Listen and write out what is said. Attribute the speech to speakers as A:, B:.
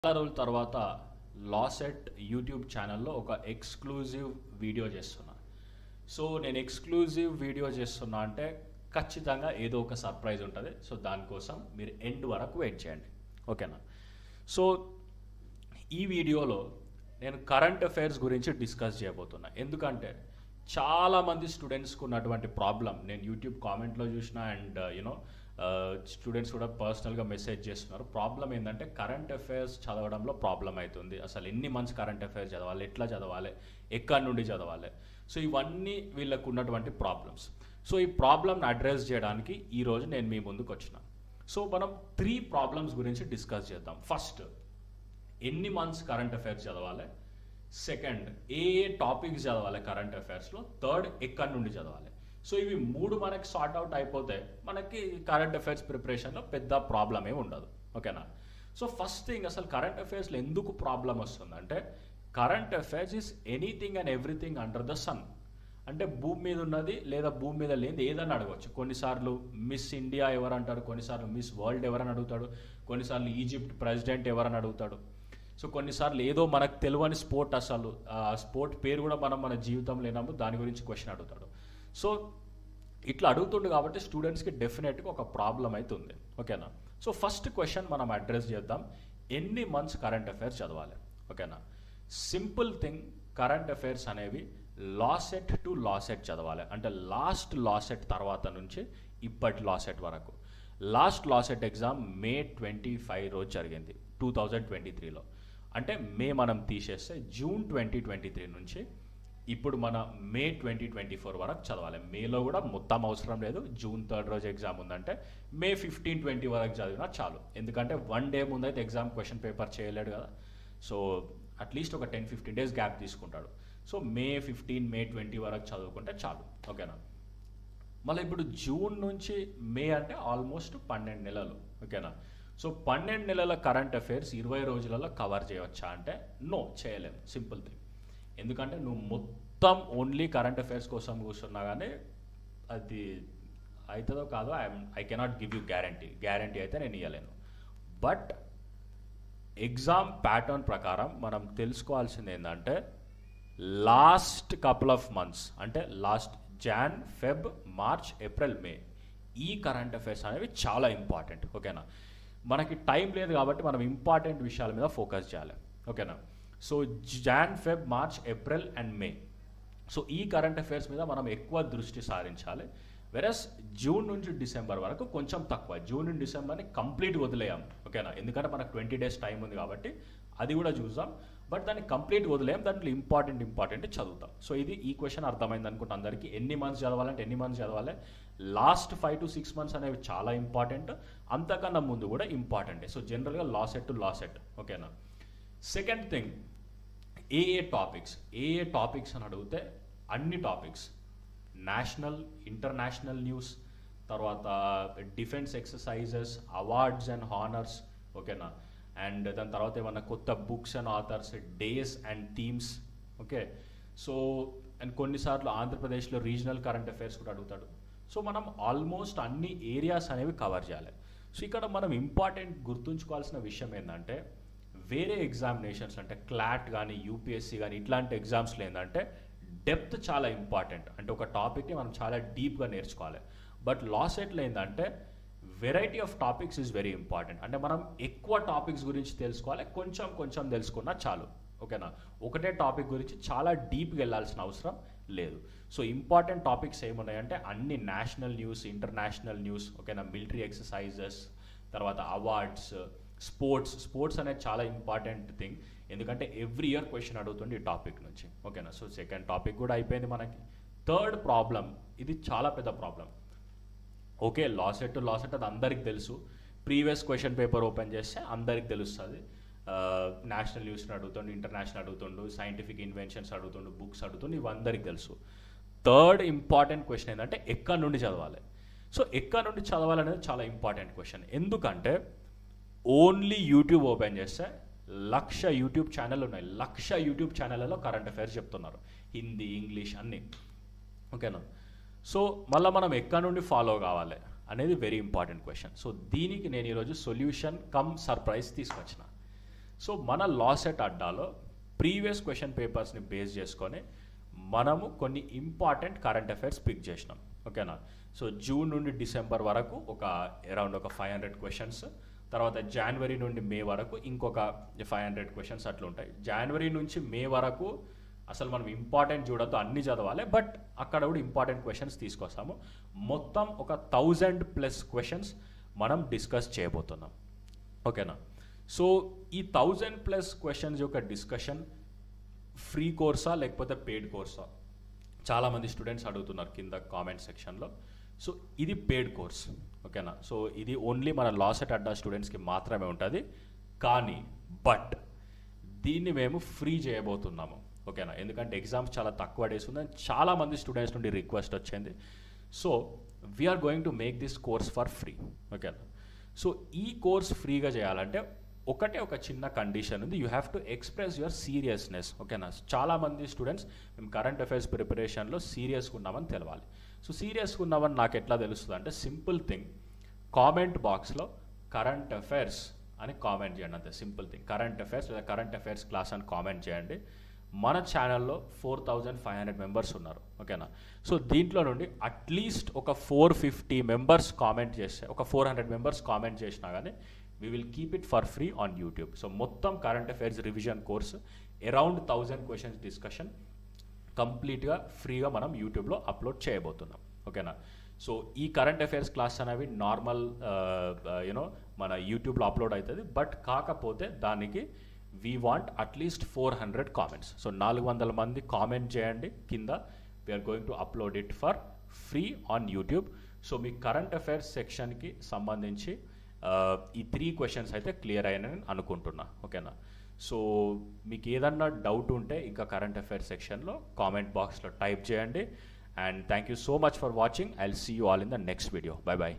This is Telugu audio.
A: చాలా రోజుల తర్వాత లాసెట్ యూట్యూబ్ ఛానల్లో ఒక ఎక్స్క్లూజివ్ వీడియో చేస్తున్నా. సో నేను ఎక్స్క్లూజివ్ వీడియో చేస్తున్నా అంటే ఖచ్చితంగా ఏదో ఒక సర్ప్రైజ్ ఉంటుంది. సో దానికోసం మీరు ఎండ్ వరకు వెయిట్ చేయండి, ఓకేనా? సో ఈ వీడియోలో నేను కరెంట్ అఫైర్స్ గురించి డిస్కస్ చేయబోతున్నా. ఎందుకంటే చాలామంది స్టూడెంట్స్కి ఉన్నటువంటి ప్రాబ్లం నేను యూట్యూబ్ కామెంట్లో చూసిన అండ్ స్టూడెంట్స్ కూడా పర్సనల్గా మెసేజ్ చేస్తున్నారు. ప్రాబ్లం ఏంటంటే కరెంట్ అఫైర్స్ చదవడంలో ప్రాబ్లం అవుతుంది. అసలు ఎన్ని మంత్స్ కరెంట్ అఫైర్స్ చదవాలి, ఎట్లా చదవాలి, ఎక్కడి నుండి చదవాలి. సో ఇవన్నీ వీళ్ళకు ఉన్నటువంటి ప్రాబ్లమ్స్. సో ఈ ప్రాబ్లమ్ని అడ్రస్ చేయడానికి ఈరోజు నేను మీ ముందుకు వచ్చిన. సో మనం 3 ప్రాబ్లమ్స్ గురించి డిస్కస్ చేద్దాం. ఫస్ట్, ఎన్ని మంత్స్ కరెంట్ అఫైర్స్ చదవాలి. సెకండ్, ఏ టాపిక్స్ చదవాలి కరెంట్ అఫైర్స్లో. థర్డ్, ఎక్కడి నుండి చదవాలి. సో ఇవి 3 మనకి సార్ట్ అవుట్ అయిపోతే మనకి కరెంట్ అఫైర్స్ ప్రిపరేషన్లో పెద్ద ప్రాబ్లం ఏమి ఉండదు, ఓకేనా? సో ఫస్ట్ థింగ్, అసలు కరెంట్ అఫైర్స్లో ఎందుకు ప్రాబ్లం వస్తుందంటే current affairs is anything and everything under the sun. అంటే భూమి మీద ఉన్నది లేదా భూమి మీద లేనిది ఏదైనా అడగవచ్చు. కొన్నిసార్లు మిస్ ఇండియా ఎవరు అంటారు, కొన్నిసార్లు మిస్ వరల్డ్ ఎవరని అడుగుతాడు, కొన్నిసార్లు ఈజిప్ట్ ప్రెసిడెంట్ ఎవరని అడుగుతాడు. సో కొన్నిసార్లు ఏదో మనకు తెలియని స్పోర్ట్, అసలు ఆ స్పోర్ట్ పేరు కూడా మన జీవితం లేనప్పుడు దాని గురించి క్వశ్చన్ అడుగుతాడు. సో ఇట్లా అడుగుతుండు కాబట్టి స్టూడెంట్స్కి డెఫినెట్గా ఒక ప్రాబ్లం అయితే ఉంది, ఓకేనా? సో ఫస్ట్ క్వశ్చన్ మనం అడ్రస్ చేద్దాం. ఎన్ని మంత్స్ కరెంట్ అఫైర్స్ చదవాలి, ఓకేనా? సింపుల్ థింగ్, కరెంట్ అఫైర్స్ అనేవి లాసెట్ టు లాసెట్ చదవాలి. అంటే లాస్ట్ లాసెట్ తర్వాత నుంచి ఇప్పటి లాసెట్ వరకు. లాస్ట్ లాసెట్ ఎగ్జామ్ మే 25 రోజు జరిగింది 2023లో. అంటే మే మనం తీసేస్తే జూన్ 2023 నుంచి ఇప్పుడు మన మే 2024 వరకు చదవాలి. మేలో కూడా మొత్తం అవసరం లేదు. జూన్ 3 రోజు ఎగ్జామ్ ఉందంటే మే 15-20 వరకు చదివినా చాలు. ఎందుకంటే 1 డే ముందైతే ఎగ్జామ్ క్వశ్చన్ పేపర్ చేయలేడు కదా. సో అట్లీస్ట్ ఒక 10-15 డేస్ గ్యాప్ తీసుకుంటాడు. సో మే 15, మే 20 వరకు చదువుకుంటే చాలు, ఓకేనా? మళ్ళీ ఇప్పుడు జూన్ నుంచి మే అంటే ఆల్మోస్ట్ 12 నెలలు, ఓకేనా? సో 12 నెలల కరెంట్ అఫైర్స్ 20 రోజులలో కవర్ చేయవచ్చా అంటే నో, చేయలేము. Simple thing. ఎందుకంటే నువ్వు మొత్తం ఓన్లీ కరెంట్ అఫైర్స్ కోసం కూర్చున్నా కానీ అది అవుతుందో కాదో I cannot give you guarantee అయితే నేను ఇవ్వలేను. బట్ ఎగ్జామ్ ప్యాటర్న్ ప్రకారం మనం తెలుసుకోవాల్సింది ఏంటంటే లాస్ట్ కపుల్ ఆఫ్ మంత్స్ అంటే last Jan, Feb, March, April, May ఈ కరెంట్ అఫైర్స్ అనేవి చాలా ఇంపార్టెంట్, ఓకేనా? మనకి టైం లేదు కాబట్టి మనం ఇంపార్టెంట్ విషయాల మీద ఫోకస్ చేయాలి, ఓకేనా? So Jan, Feb, March, April and May. So ఈ కరెంట్ అఫైర్స్ మీద మనం ఎక్కువ దృష్టి సారించాలి. వెరస్ జూన్ నుంచి డిసెంబర్ వరకు కొంచెం తక్కువ. జూన్ నుంచి డిసెంబర్ని కంప్లీట్ వదిలేయాం, ఓకేనా? ఎందుకంటే మనకు 20 డేస్ టైం ఉంది కాబట్టి అది కూడా చూద్దాం. బట్ దాన్ని కంప్లీట్ వదిలేయం, దాంట్లో ఇంపార్టెంట్ చదువుతాం. సో ఇది ఈ క్వశ్చన్ అర్థమైంది అనుకుంటా అందరికీ. ఎన్ని మంత్స్ చదవాలంటే ఎన్ని మంత్స్ చదవాలి. లాస్ట్ 5 to 6 మంత్స్ అనేవి చాలా ఇంపార్టెంట్, అంతకన్నా ముందు కూడా ఇంపార్టెంటే. సో జనరల్గా లాసెట్ టు లాసెట్, ఓకేనా? సెకండ్ థింగ్, ఏ టాపిక్స్ అని అడిగితే అన్ని టాపిక్స్, నేషనల్, ఇంటర్నేషనల్ న్యూస్, తర్వాత defence exercises, awards and honours, ఓకేనా? అండ్ దాని తర్వాత ఏమన్నా కొత్త books and authors, days and themes, okay? So and కొన్నిసార్లు ఆంధ్రప్రదేశ్లో రీజనల్ కరెంట్ అఫైర్స్ కూడా అడుగుతాడు. సో మనం ఆల్మోస్ట్ అన్ని ఏరియాస్ అనేవి కవర్ చేయాలి. సో ఇక్కడ మనం ఇంపార్టెంట్ గుర్తుంచుకోవాల్సిన విషయం ఏంటంటే వేరే ఎగ్జామినేషన్స్ అంటే క్లాట్ కానీ యూపీఎస్సీ కానీ ఇట్లాంటి ఎగ్జామ్స్లో ఏంటంటే డెప్త్ చాలా ఇంపార్టెంట్. అంటే ఒక టాపిక్ని మనం చాలా డీప్గా నేర్చుకోవాలి. బట్ లాసెట్లో ఏంటంటే variety of topics is very important. అంటే మనం ఎక్కువ టాపిక్స్ గురించి తెలుసుకోవాలి, కొంచెం తెలుసుకున్నా చాలు, ఓకేనా? ఒకటే టాపిక్ గురించి చాలా డీప్గా వెళ్ళాల్సిన అవసరం లేదు. సో ఇంపార్టెంట్ టాపిక్స్ ఏమున్నాయంటే అన్ని నేషనల్ న్యూస్, ఇంటర్నేషనల్ న్యూస్, ఓకేనా? మిలిటరీ ఎక్సర్సైజెస్, తర్వాత అవార్డ్స్, స్పోర్ట్స్ అనేది చాలా ఇంపార్టెంట్ థింగ్. ఎందుకంటే ఎవ్రీ ఇయర్ క్వశ్చన్ అడుగుతుంది ఈ టాపిక్ నుంచి, ఓకేనా? సో సెకండ్ టాపిక్ కూడా అయిపోయింది మనకి. థర్డ్ ప్రాబ్లం, ఇది చాలా పెద్ద problem. Okay, LAWCET to LAWCET అది అందరికి తెలుసు. ప్రీవియస్ క్వశ్చన్ పేపర్ ఓపెన్ చేస్తే అందరికి తెలుస్తుంది. నేషనల్ న్యూస్ని అడుగుతుండు, ఇంటర్నేషనల్ అడుగుతుండు, సైంటిఫిక్ ఇన్వెన్షన్స్ అడుగుతుండు, బుక్స్ అడుగుతుండు, ఇవి అందరికి తెలుసు. థర్డ్ ఇంపార్టెంట్ క్వశ్చన్ ఏంటంటే ఎక్కడి నుండి చదవాలి. సో ఎక్కడి నుండి చదవాలనేది చాలా ఇంపార్టెంట్ క్వశ్చన్. ఎందుకంటే ఓన్లీ యూట్యూబ్ ఓపెన్ చేస్తే 1,00,000 యూట్యూబ్ ఛానల్ ఉన్నాయి. 1,00,000 యూట్యూబ్ ఛానళ్ళలో కరెంట్ అఫైర్స్ చెప్తున్నారు, హిందీ, ఇంగ్లీష్ అన్నీ, ఓకేనా? సో మళ్ళీ మనం ఎక్కడి నుండి ఫాలో కావాలి అనేది వెరీ ఇంపార్టెంట్ క్వశ్చన్. సో దీనికి నేను ఈరోజు సొల్యూషన్ కమ్ సర్ప్రైజ్ తీసుకొచ్చిన. సో మన లాసెట్ అడ్డాలో ప్రీవియస్ క్వశ్చన్ పేపర్స్ని బేస్ చేసుకొని మనము కొన్ని ఇంపార్టెంట్ కరెంట్ అఫైర్స్ పిక్ చేసినాం. ఓకేనా? సో జూన్ నుండి డిసెంబర్ వరకు అరౌండ్ ఒక 500 క్వశ్చన్స్, తర్వాత జనవరి నుండి మే వరకు ఇంకొక 500 క్వశ్చన్స్ అట్లా ఉంటాయి. జనవరి నుంచి మే వరకు అసలు మనం ఇంపార్టెంట్ చూడొద్దు, అన్ని చదవాలి, బట్ అక్కడ కూడా ఇంపార్టెంట్ క్వశ్చన్స్ తీసుకొస్తాము. మొత్తం ఒక 1000+ క్వశ్చన్స్ మనం డిస్కస్ చేయబోతున్నాం. ఓకేనా? సో ఈ 1000+ క్వశ్చన్స్ యొక్క డిస్కషన్ ఫ్రీ కోర్సా లేకపోతే పెయిడ్ కోర్సా? చాలామంది స్టూడెంట్స్ అడుగుతున్నారు కింద కామెంట్ సెక్షన్లో. సో ఇది పెయిడ్ కోర్స్. ఓకేనా? సో ఇది ఓన్లీ మన లాసెట్ అడ్డా స్టూడెంట్స్కి మాత్రమే ఉంటుంది. కానీ బట్ దీన్ని మేము ఫ్రీ చేయబోతున్నాము. ఓకేనా? ఎందుకంటే ఎగ్జామ్స్ చాలా తక్కువ డేస్ ఉంది, చాలామంది స్టూడెంట్స్ నుండి రిక్వెస్ట్ వచ్చింది. So we're going to make this course for free. ఓకేనా? సో ఈ కోర్స్ ఫ్రీగా చేయాలంటే ఒక చిన్న కండిషన్ ఉంది. You have to express your seriousness. ఓకేనా? చాలామంది స్టూడెంట్స్ మేము కరెంట్ అఫైర్స్ ప్రిపరేషన్లో సీరియస్గా ఉన్నామని తెలవాలి. సో సీరియస్గా ఉన్నామని నాకు ఎట్లా తెలుస్తుంది అంటే సింపుల్ థింగ్, కామెంట్ బాక్స్లో కరెంట్ అఫైర్స్ అని కామెంట్ చేయండి. అంతే, సింపుల్ థింగ్. కరెంట్ అఫైర్స్ లేదా కరెంట్ అఫైర్స్ క్లాస్ అని కామెంట్ చేయండి. మన ఛానల్లో 4500 మెంబర్స్ ఉన్నారు. ఓకేనా? సో దీంట్లో నుండి అట్లీస్ట్ ఒక 450 మెంబర్స్ కామెంట్ చేస్తే, ఒక 400 మెంబర్స్ కామెంట్ చేసినా కానీ we will keep it for free on YouTube. So మొత్తం current affairs revision course around 1000 questions discussion కంప్లీట్గా ఫ్రీగా మనం యూట్యూబ్లో అప్లోడ్ చేయబోతున్నాం. ఓకేనా? సో ఈ కరెంట్ అఫైర్స్ క్లాస్ అనేవి నార్మల్ మన యూట్యూబ్లో అప్లోడ్ అవుతుంది. బట్ కాకపోతే దానికి we want at least 400 comments. So 400 మంది కామెంట్ చేయండి కింద. We are going to upload it for free on YouTube. So మీ కరెంట్ అఫైర్స్ సెక్షన్కి సంబంధించి ఈ 3 క్వశ్చన్స్ అయితే క్లియర్ అయ్యానని అనుకుంటున్నా. ఓకేనా? సో మీకు ఏదన్నా డౌట్ ఉంటే ఇంకా కరెంట్ అఫైర్స్ సెక్షన్లో కామెంట్ బాక్స్లో టైప్ చేయండి. And thank you so much for watching. I will see you all in the next video. Bye by.